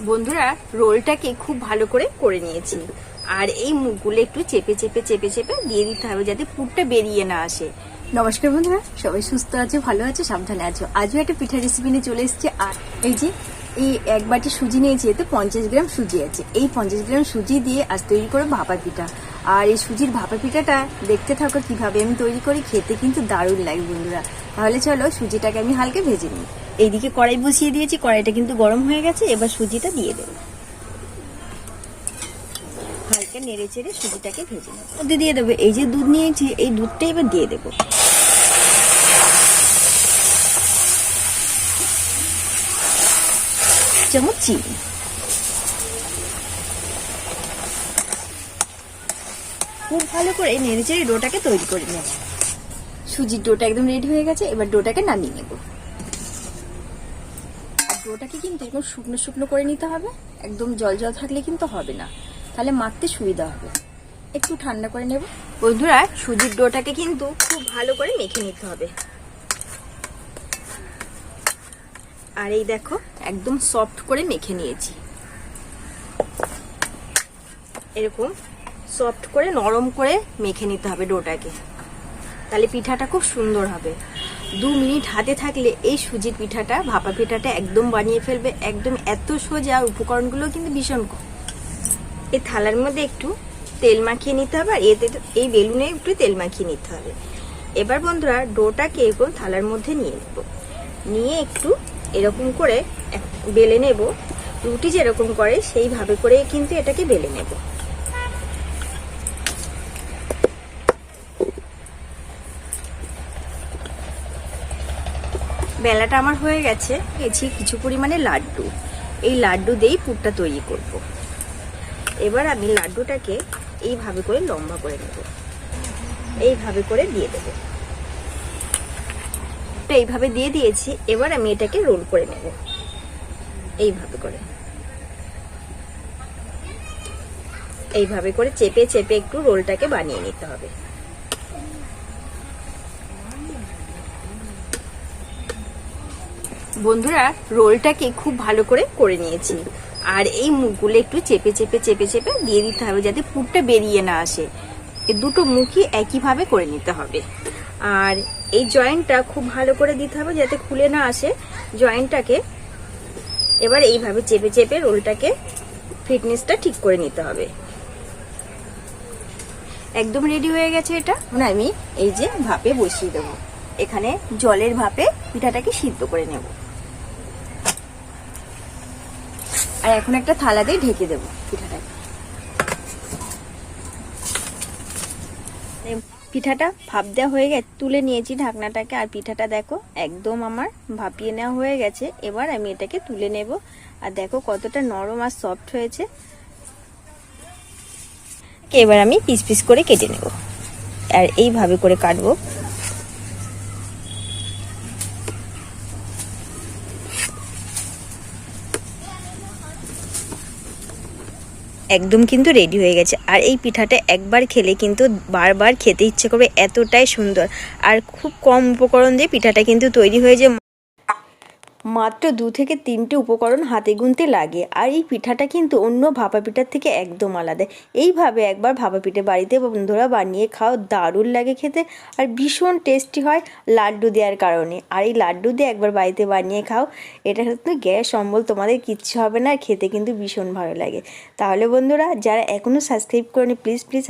বন্ধুরা রোলটাকে খুব ভালো করে নিয়েছি। আর এই মুখগুলো একটু চেপে চেপে চেপে চেপে দিয়ে দিতে হবে যাতে পুরটা বেরিয়ে না আসে। নমস্কার বন্ধুরা, সবাই সুস্থ আছে, ভালো আছে, সাবধানে আছো। আজও একটা পিঠা রেসিপি নিয়ে চলে এসেছে। আর এই যে এই এক বাটি সুজি নিয়েছি, এতে 50 গ্রাম সুজি আছে। এই 50 গ্রাম সুজি দিয়ে আজ তৈরি করে ভাপা পিঠা। আর এই সুজির ভাপা পিঠাটা দেখতে থাকো কিভাবে আমি তৈরি করি, খেতে কিন্তু দারুণ লাগে বন্ধুরা। তাহলে চলো সুজিটাকে আমি হালকা ভেজে নিই। এইদিকে কড়াই বসিয়ে দিয়েছি, কড়াইটা কিন্তু গরম হয়ে গেছে। এবার সুজিটা দিয়ে দেবো, হালকা নেড়ে চেড়ে সুজিটাকে ভেজে নেবো। মধ্যে দিয়ে দেবো এই যে দুধ নিয়েছি, এই দুধটা এবার দিয়ে দেবো। চামচ চিনি, খুব ভালো করে নেড়ে চেড়ে ডোটাকে তৈরি করে নেব। সুজির ডোটা একদম রেডি হয়ে গেছে, এবার ডোটাকে নামিয়ে নেব। আর ডোটাকে কিন্তু একদম শুকনো শুকনো করে নিতে হবে, একদম জল জল থাকলে কিন্তু হবে না, তাহলে মাখতে সুবিধা হবে। একটু ঠান্ডা করে নেব। বন্ধুরা সুজির ডোটাকে কিন্তু খুব ভালো করে মেখে নিতে হবে। আর এই দেখো একদম সফট করে মেখে নিয়েছি। এরকম সফট করে নরম করে মেখে নিতে হবে ডোটাকে, তাহলে পিঠাটা খুব সুন্দর হবে। 2 মিনিট হাতে থাকলে এই সুজির পিঠাটা, ভাপা পিঠাটা একদম বানিয়ে ফেলবে। একদম এত সোজা, উপকরণগুলো কিন্তু ভীষণ কম। এই থালার মধ্যে একটু তেল মাখিয়ে নিতে হবে, আর এতে এই বেলুনে একটু তেল মাখিয়ে নিতে হবে। এবার বন্ধুরা ডোটাকে এরকম থালার মধ্যে নিয়ে নেব, নিয়ে একটু এরকম করে বেলে নেব। রুটি যেরকম করে সেইভাবে করে কিন্তু এটাকে বেলে নেব। বেলাটা আমার হয়ে গেছে। কিছু পরিমাণে লাড্ডু, এই লাড্ডু দিয়েই পুরটা তৈরি করব। এবার আমি লাড্ডুটাকে এইভাবে করে লম্বা করে নেব, এইভাবে করে দিয়ে দেব। এইভাবে দিয়ে দিয়েছি। এবার আমি এটাকে রোল করে নেব, এইভাবে করে এইভাবে করে চেপে চেপে একটু রোলটাকে বানিয়ে নিতে হবে। বন্ধুরা রোলটাকে খুব ভালো করে নিয়েছি। আর এই মুখগুলো একটু চেপে চেপে চেপে চেপে দিয়ে দিতে হবে যাতে পুরটা বেরিয়ে না আসে। এই দুটো মুখই একইভাবে করে নিতে হবে। আর এই জয়েন্টটা খুব ভালো করে দিতে হবে যাতে খুলে না আসে জয়েন্টটাকে। এবার এইভাবে চেপে চেপে রোলটাকে ফিটনেসটা ঠিক করে নিতে হবে। একদম রেডি হয়ে গেছে এটা। আমি এই যে ভাপে বসিয়ে দেবো, এখানে জলের ভাপে পিঠাটাকে সিদ্ধ করে নেব। আর এখন একটা থালা দিয়ে ঢেকে দেবো পিঠাটাকে। পিঠাটা ভাপ দেওয়া হয়ে গেছে, তুলে নিয়েছি ঢাকনাটাকে। আর পিঠাটা দেখো একদম আমার ভাপিয়ে নেওয়া হয়ে গেছে। এবার আমি এটাকে তুলে নেব। আর দেখো কতটা নরম আর সফট হয়েছে। এবার আমি পিস পিস করে কেটে নেব, আর এইভাবে করে কাটবো। একদম কিন্তু রেডি হয়ে গেছে। আর এই পিঠাটা একবার খেলে কিন্তু বারবার খেতে ইচ্ছে করবে, এতটাই সুন্দর। আর খুব কম উপকরণ দিয়ে পিঠাটা কিন্তু তৈরি হয়ে যায়। মাত্র 2 থেকে 3টে উপকরণ হাতে গুনতে লাগে। আর এই পিঠাটা কিন্তু অন্য ভাপা পিঠার থেকে একদম আলাদা। এইভাবে একবার ভাপা পিঠে বাড়িতে বন্ধুরা বানিয়ে খাও, দারুণ লাগে খেতে। আর ভীষণ টেস্টি হয় লাড্ডু দেওয়ার কারণে। আর এই লাড্ডু দিয়ে একবার বাড়িতে বানিয়ে খাও, এটা কিন্তু গ্যাস অম্বল তোমাদের কিচ্ছু হবে না, খেতে কিন্তু ভীষণ ভালো লাগে। তাহলে বন্ধুরা যারা এখনও সাবস্ক্রাইব করেনি, প্লিজ প্লিজ